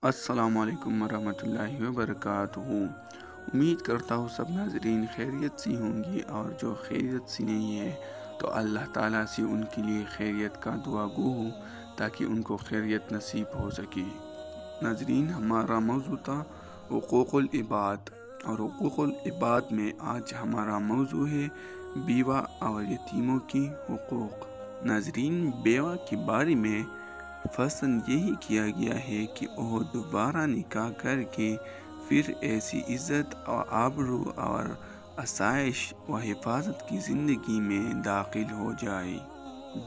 السلام علیکم ورحمۃ اللہ وبرکاتہ۔ امید کرتا ہوں سب ناظرین خیریت سے ہوں گی، اور جو خیریت سے نہیں ہے تو اللہ تعالیٰ سے ان کے لیے خیریت کا دعا گو ہوں تاکہ ان کو خیریت نصیب ہو سکے۔ ناظرین، ہمارا موضوع تھا حقوق العباد، اور حقوق العباد میں آج ہمارا موضوع ہے بیوہ اور یتیموں کی حقوق۔ ناظرین، بیوہ کے بارے میں پسند یہی کیا گیا ہے کہ وہ دوبارہ نکاح کر کے پھر ایسی عزت اور آبرو اور آسائش و حفاظت کی زندگی میں داخل ہو جائے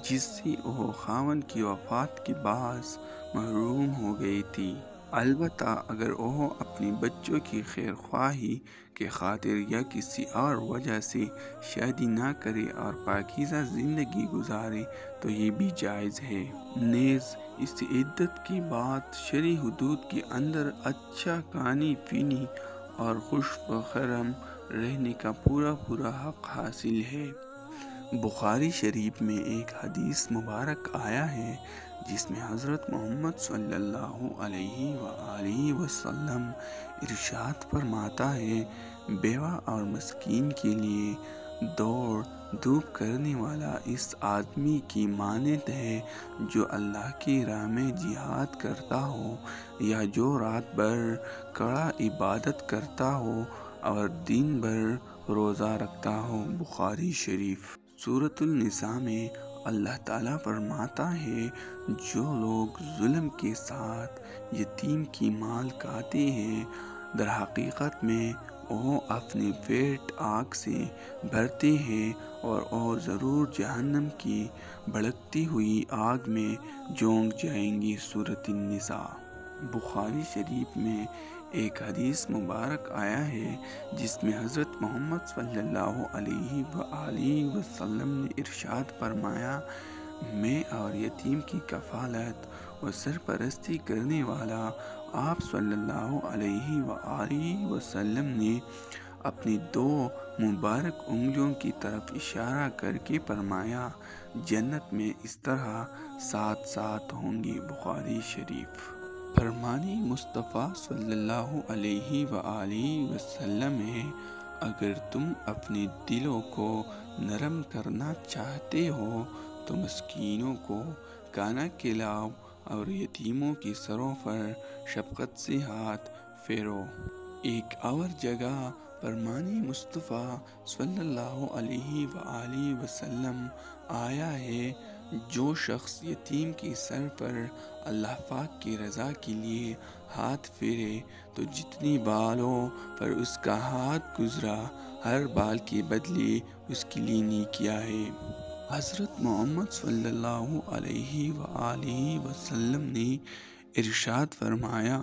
جس سے وہ خاوند کی وفات کے باعث محروم ہو گئی تھی۔ البتہ اگر وہ اپنی بچوں کی خیر خواہی کے خاطر یا کسی اور وجہ سے شادی نہ کرے اور پاکیزہ زندگی گزارے تو یہ بھی جائز ہے۔ نیز اس عدت کے بعد شرعی حدود کے اندر اچھا کھانے پینے اور خوش بخرم رہنے کا پورا حق حاصل ہے۔ بخاری شریف میں ایک حدیث مبارک آیا ہے جس میں حضرت محمد صلی اللہ علیہ وآلہ وسلم ارشاد فرماتا ہے، بیوہ اور مسکین کے لیے دوڑ دھوپ کرنے والا اس آدمی کی مانند ہے جو اللہ کی راہ میں جہاد کرتا ہو یا جو رات بھر کڑا عبادت کرتا ہو اور دن بھر روزہ رکھتا ہو۔ بخاری شریف۔ سورۃ النساء میں اللہ تعالیٰ فرماتا ہے، جو لوگ ظلم کے ساتھ یتیم کی مال کھاتے ہیں در حقیقت میں وہ اپنے پیٹ آگ سے بھرتے ہیں اور وہ ضرور جہنم کی بھڑکتی ہوئی آگ میں جھونک جائیں گے۔ سورۃ النساء۔ بخاری شریف میں ایک حدیث مبارک آیا ہے جس میں حضرت محمد صلی اللہ علیہ وآلہ وسلم نے ارشاد فرمایا، میں اور یتیم کی کفالت و سرپرستی کرنے والا آپ صلی اللہ علیہ وآلہ وسلم نے اپنی دو مبارک انگلیوں کی طرف اشارہ کر کے فرمایا، جنت میں اس طرح 7 ہوں گے۔ بخاری شریف۔ فرمان مصطفیٰ صلی اللہ علیہ وآلہ وسلم ہے، اگر تم اپنے دلوں کو نرم کرنا چاہتے ہو تو مسکینوں کو کھانا کھلاؤ اور یتیموں کی سروں پر شفقت سے ہاتھ پھیرو۔ ایک اور جگہ فرمان مصطفیٰ صلی اللہ علیہ وآلہ وسلم آیا ہے، جو شخص یتیم کی سر پر اللہ پاک کی رضا کے لیے ہاتھ پھیرے تو جتنی بالوں پر اس کا ہاتھ گزرا ہر بال کے بدلے اس کے لیے نیکیاں ہے۔ حضرت محمد صلی اللہ علیہ وآلہ وسلم نے ارشاد فرمایا،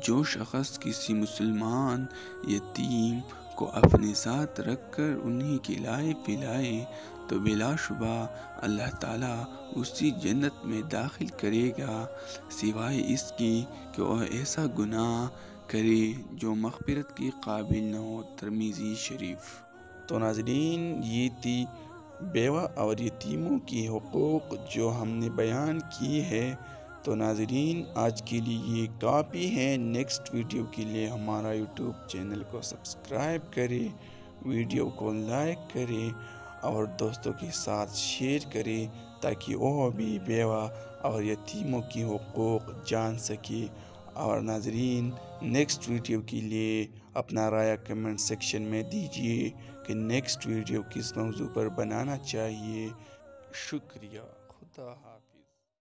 جو شخص کسی مسلمان یتیم کو اپنے ساتھ رکھ کر انہیں کھلائے پلائے تو بلا شبہ اللہ تعالیٰ اسی جنت میں داخل کرے گا، سوائے اس کی کہ وہ ایسا گناہ کرے جو مغفرت کے قابل نہ ہو۔ ترمذی شریف۔ تو ناظرین، یہ تھی بیوہ اور یتیموں کی حقوق جو ہم نے بیان کی ہے۔ تو ناظرین، آج کے لیے یہ کافی ہے۔ نیکسٹ ویڈیو کے لیے ہمارا یوٹیوب چینل کو سبسکرائب کریں، ویڈیو کو لائک کریں اور دوستوں کے ساتھ شیئر کریں تاکہ وہ بھی بیوہ اور یتیموں کی حقوق جان سکے۔ اور ناظرین، نیکسٹ ویڈیو کے لیے اپنا رائے کمنٹ سیکشن میں دیجیے کہ نیکسٹ ویڈیو کس موضوع پر بنانا چاہیے۔ شکریہ۔ خدا حافظ۔